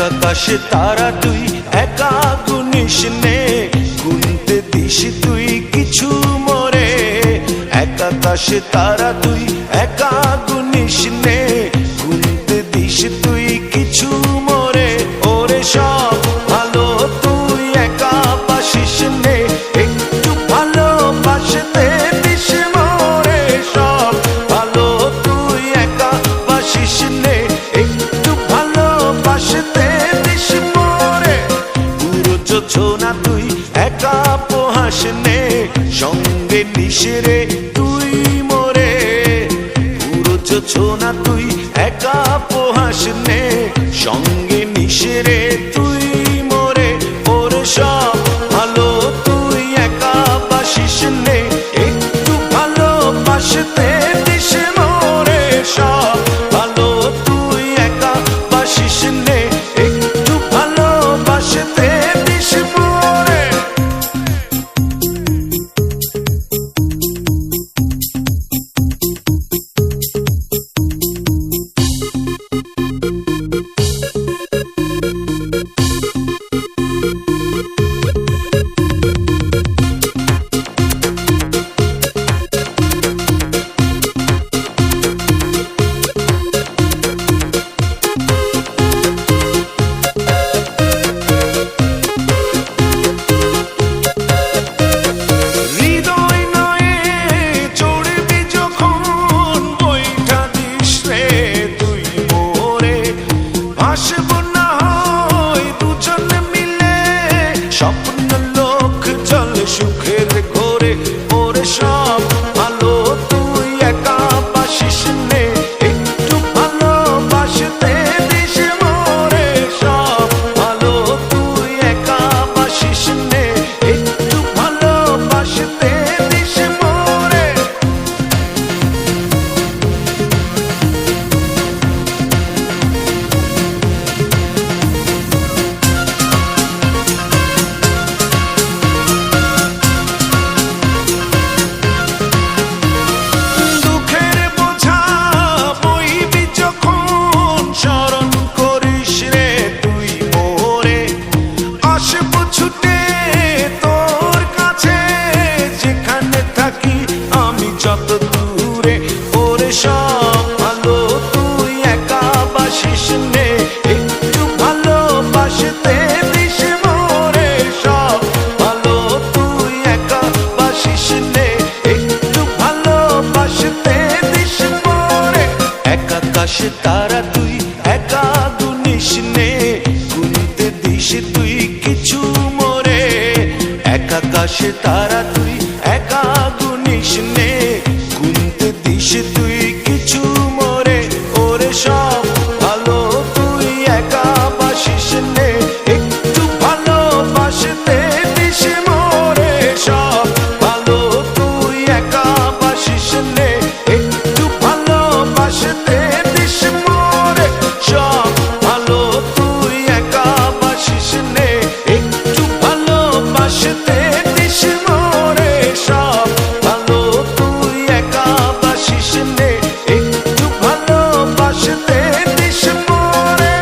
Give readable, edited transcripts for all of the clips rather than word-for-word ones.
আকাশে তারা তুই একা গুনিস নে, গুনতে দিস তুই কিছু মোরে। আকাশে তারা তুই একা গুনিস নে, গুনতে দিস তুই কিছু মোরে। ওরে সব ভালো তুই একা বাসিস নে, একটু ভালোবাসতে দিস মোরে। সব ভালো তুই একা বাসিস নে, একটু ভালোবাসতে দিস মোরে। পুরো যোছনা তুই একা পোহাস নে, সঙ্গে নিস রে তুই মোরে। পুরো যোছনা তুই একা পোহাস নে, সঙ্গে নিস রে তুই মোরে। ওরে সব ভালো তুই একা বাসিস নে, একটু ভালোবাসতে দিস মোরে। সব ভালো তুই একা বাসিস নে, একটু ভালোবাসতে দিস মোরে। স্বপ্ন লোক চলে সুখের ঘরে। ওরে সব ভালো তুই একা বাসিস নে, একটু ভালোবাসতে দিস মোরে। সব ভালো তুই একা বাসিস নে, একটু ভালোবাসতে দিস মোরে। যত দূরে ওরে সব ভালো তুই একা বাসিস নে, একটু ভালোবাসতে দিস মোরে। সব ভালো তুই একা বাসিস নে, একটু ভালোবাসতে দিস মোরে। আকাশে তারা তুই একা গুনিস নে, গুনতে দিস তুই কিছু মোরে। আকাশে তারা তুই একা গুনিস নে, গুনতে দিস তুই কিছু মোরে। ওরে সব ভালো তুই একা বাসিস নে, একটু ভালোবাসতে দিস মোরে। সব ভালো তুই একা বাসিস নে, একটু ভালোবাসতে দিস মোরে। সব ভালো তুই একা বাসিস নে, একটু ভালোবাসতে দিস মোরে। সব ভালো তুই একা বাসিস নে, একটু ভালোবাসতে দিস মোরে।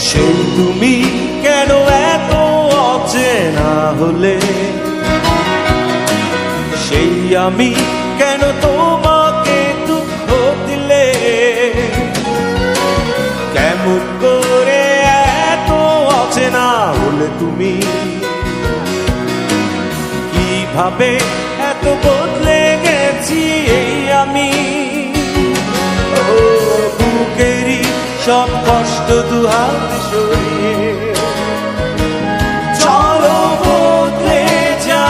সেই তুমি কেন এত অচেনা হলে, সেই আমি কেন তোমাকে দুঃখ দিলে। কেমন করে এত অচেনা হলে তুমি, কিভাবে এত বদলে গেছি এই আমি, ও বুকেরই সব কষ্ট দুহাত সরিয়ে চলো বদলে যা।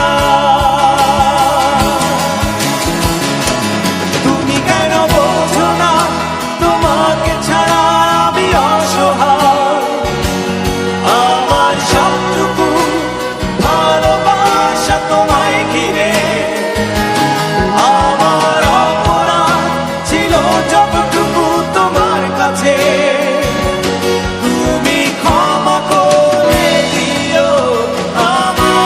তুমি কেন বোঝো না তোমাকে ছাড়া আমি অসহায়, আমার সবটুকু ভালোবাসা তোমায় ঘিরে, আমার অপরাধ ছিল যতটুকু তোমার কাছে, তুমি ক্ষমা করে দিও আমায়।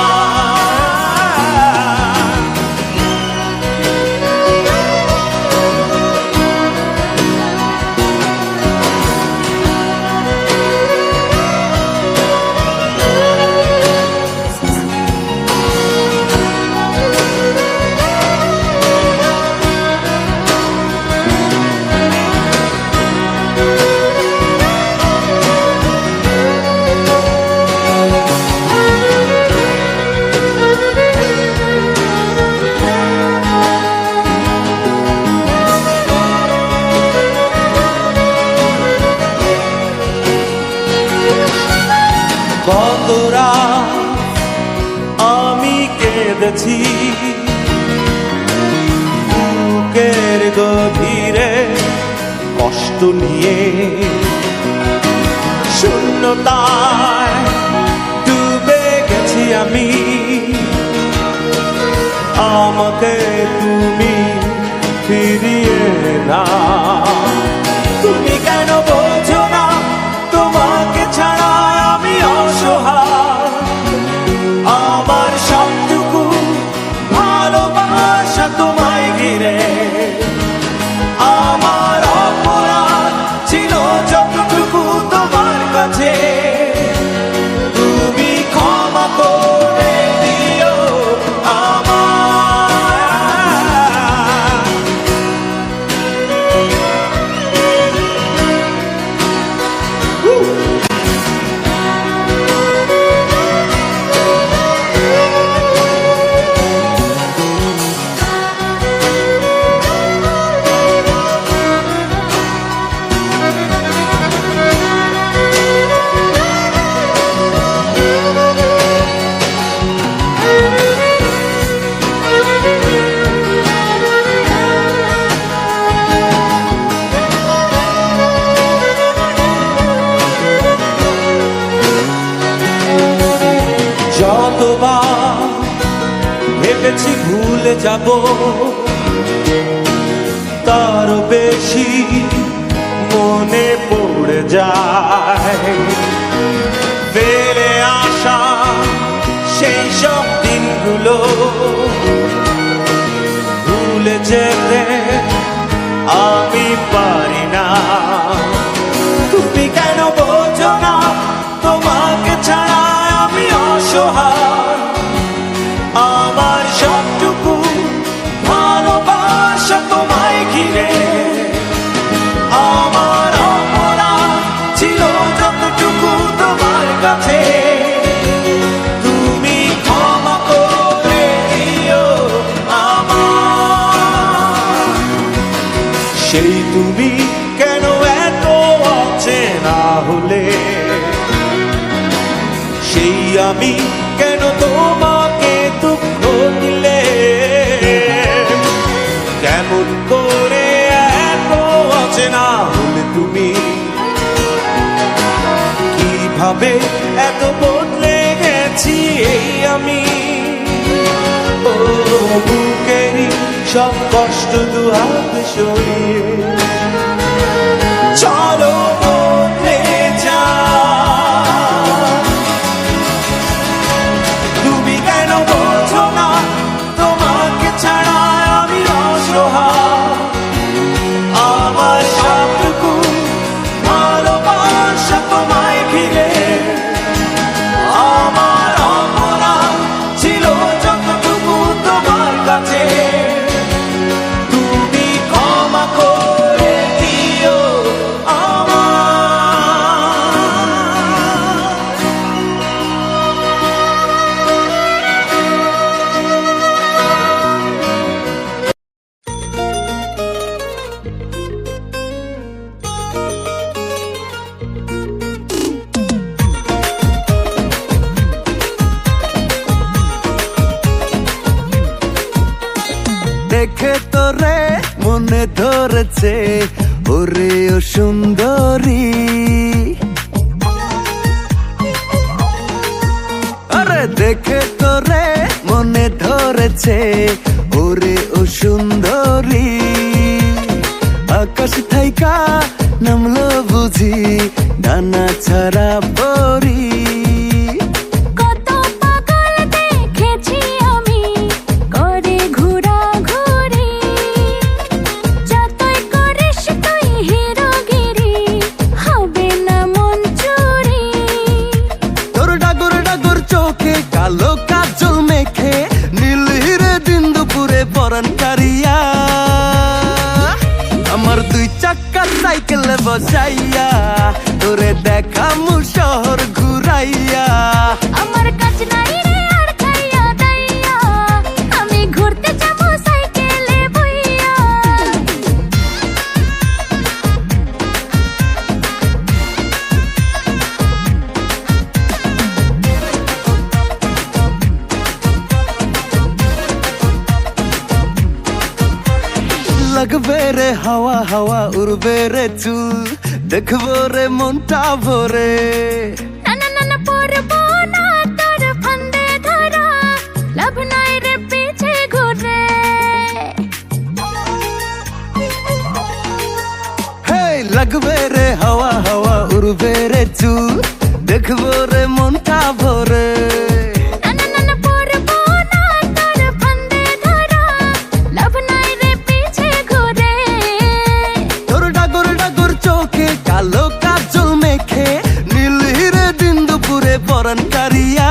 কত রাত আমি কেঁদেছি বুকের গভীরে কষ্ট নিয়ে, শূন্যতায় ডুবে গেছি আমি, আমাকে তুমি ফিরিয়ে না। তুমি কেন বোঝো না তোমাকে ছাড়া আমি অসহায়, আমার সবটুকু ভালোবাসা তোমায় ঘিরে, আমার অপরাধ ছিল যতটুকু তোমার কাছে, তুমি ক্ষমা করে দিও আমায়। যতবার ভেবেছি ভুলে যাব, তার বেশি মনে পড়ে যায়, ফেলে আসা সেই সব দিনগুলো ভুলে যেতে আমি পারি না। তুমি কেন বোঝো না তোমাকে ছাড়া আমি অসহায়, আমার সবটুকু ভালোবাসা তোমায় ঘিরে, আমার অপরাধ ছিল যতটুকু তোমার কাছে, তুমি ক্ষমা করে দিও আমায়। সেই তুমি কেন এত অচেনা হলে, সেই আমি কেন তোমাকে দুঃখ দিলে, কেমন করে এত অচেনা হলে তুমি, কিভাবে এত বদলে গেছি এই আমি, ও বুকেরই সব কষ্ট দুহাত সরিয়ে চলো বদলে যা। তুমি কেন বোঝো না তোমাকে ছাড়া আমি অসহায়, আমার সবটুকু ভালোবাসা তোমায় ঘিরে, আমার অপরাধ ছিল যতটুকু তোমার কাছে, তুমি ক্ষমা করে দিও আমায়। মনে ধরেছে ওরে ও সুন্দরী। আরে দেখে তোরে মনে ধরেছে ওরে ও সুন্দরী। আকাশ থাইকা নামলো বুঝি ডানা ছাড়া পরি। কত পাগল দেখেছি আমি করে ঘোরাঘুরি, যতই করিস তুই হিরোগিরি হবে না মন চুরি। তোর ডাগর ডাগর চোখে কালো কাজল মেখে নীল হিরে দিন দুপুরে পরান কারিয়া। আমার দুই চাক্কার সাইকেলে বসাইয়া তোরে দেখামু শহর ঘুরাইয়া। আমার কাজ নাই রে আর খাইয়া দাইয়া, আমি ঘুরতে যাবো সাইকেলে বইয়া। লাগবে রে হাওয়া হাওয়া উড়বে রে চুল, দেখবো রে মনটা ভরে। না না না না পড়বো না তোর ফান্দে ধরা, লাভ নাই রে পিছে ঘুরে। হে লাগবে রে হাওয়া হাওয়া উড়বে রে চুল, দেখবো রে মনটা ভরে। না না না না পড়বো না তোর ফান্দে ধরা, লাভ নাই রে পিছে ঘুরে। তোর ডাগর ডাগর চোখে কালো কাজল মেখে নীল হিরে দিন দুপুরে পরান কারিয়া।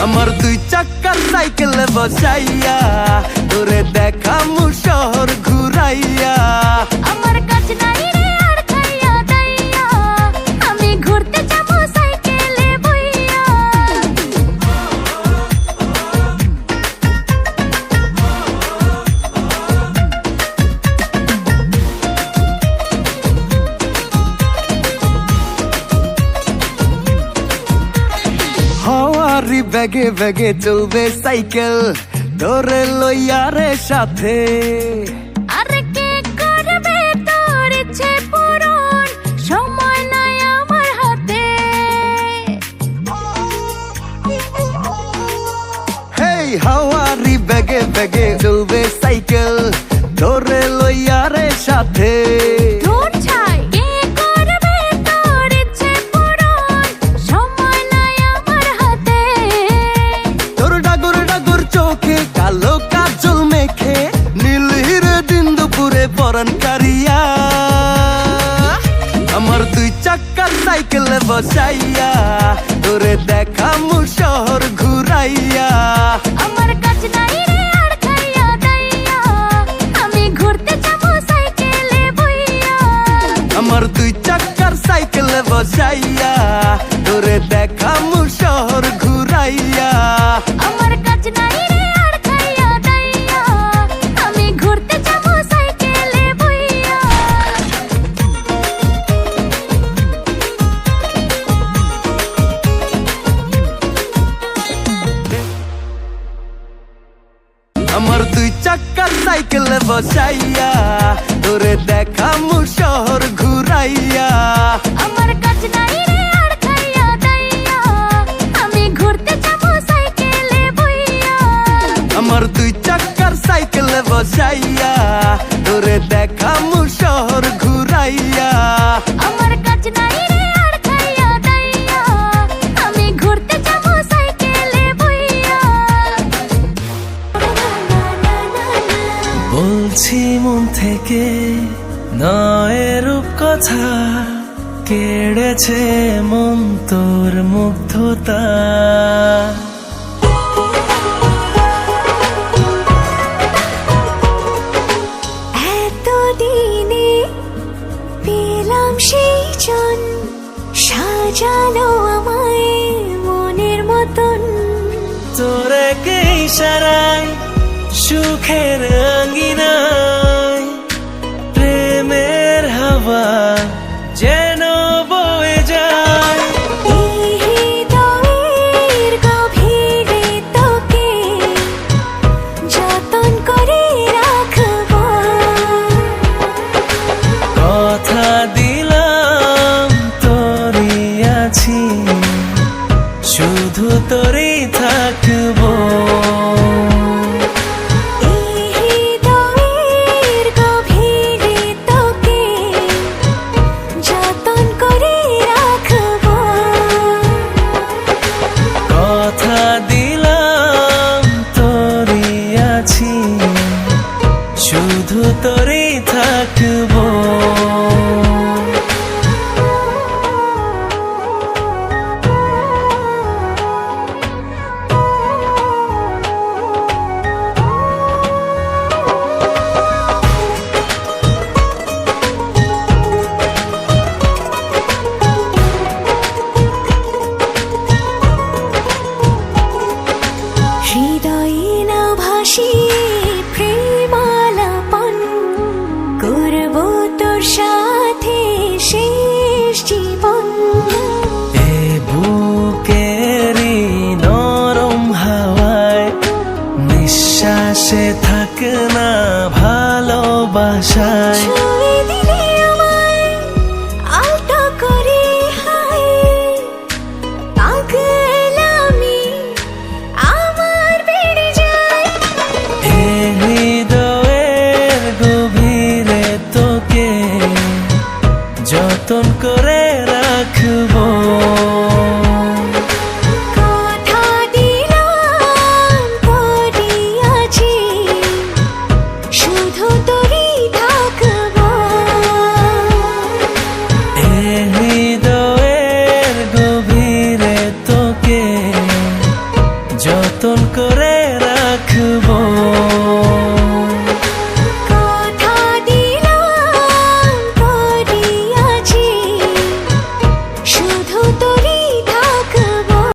আমার দুই চাক্কার সাইকেলে বসাইয়া তোরে দেখামু শহর ঘুরাইয়া। আমার কাজ নাই রে আর খাইয়া দাইয়া, আমি ঘুরতে যাবো সাইকেলে বইয়া। হাওয়ারি ব্যাগে ব্যাগে চলবে সাইকেল তোরে লইয়া রে সাথে। আরে কে করবে তোর ইচ্ছে পূরণ, সময় নাই আমার হাতে। হেই হাওয়ারি ব্যাগে ব্যাগে চলবে সাইকেল তোরে লইয়া রে সাথে। দূর ছাই কে করবে তোর ইচ্ছে পূরণ, সময় নাই আমার হাতে। তোর ডাগর ডাগর চোখে কালো কাজল মেখে নীল হিরে দিন দুপুরে পরান কারিয়া। আমার দুই চাক্কার সাইকেলে বসাইয়া তোরে দেখামু শহর ঘুরাইয়া। আমার কাজ নাই রে আর খাইয়া দাইয়া, আমি ঘুরতে যাবো সাইকেলে বইয়া। আমার দুই চাক্কার সাইকেলে বসাইয়া তোরে দেখামু শহর ঘুরাইয়া। আমার কাজ নাই রে আর খাইয়া দাইয়া, আমি ঘুরতে যাবো সাইকেলে বইয়া। আমার দুই চাক্কার সাইকেলে বসাইয়া তোরে দেখামু শহর ঘুরাইয়া। আমার কাজ নাই রে আর খাইয়া দাইয়া, আমি ঘুরতে যাবো সাইকেলে বইয়া। আমার দুই চাক্কার সাইকেলে বসাইয়া তোরে দেখামু শহর ঘুরাইয়া। আমার কাজ নাই রে আর খাইয়া দাইয়া, আমি ঘুরতে যাবো সাইকেলে বইয়া। বলছি মন থেকে নয় রূপ কথা, কেড়েছে মন তোর মুগ্ধতা। এতদিনে পেলাম সেই জন, সাজালো আমায় মনের মতন। তোর এক ইশারায় সুখের রঙিনায় প্রেমের হাওয়া যেন বয়ে যায়। এই হৃদয়ের গভীরে তোকে যতন করে রাখবো। শুধু তোরই থাকবো। এই হৃদয়ের গভীরে তোকে যতন করে রাখবো। কথা দিলাম তোরই আছি, শুধু তোরই থাকবো। হৃদয়ে না ভাসিয়ে প্রেমালাপন করব তোর সাথে শেষ জীবন। এ বুকেরই নরম হাওয়ায় নিঃশ্বাসে থাক না ভালোবাসায়। ছুঁয়ে দিলে আমায় আলতো করে হায়, পাগলামি আমার বেড়ে যায়। এ হৃদয়ের গভীরে তোকে যতন করে রাখবো। কথা দিলাম তোরই আছি, শুধু তোর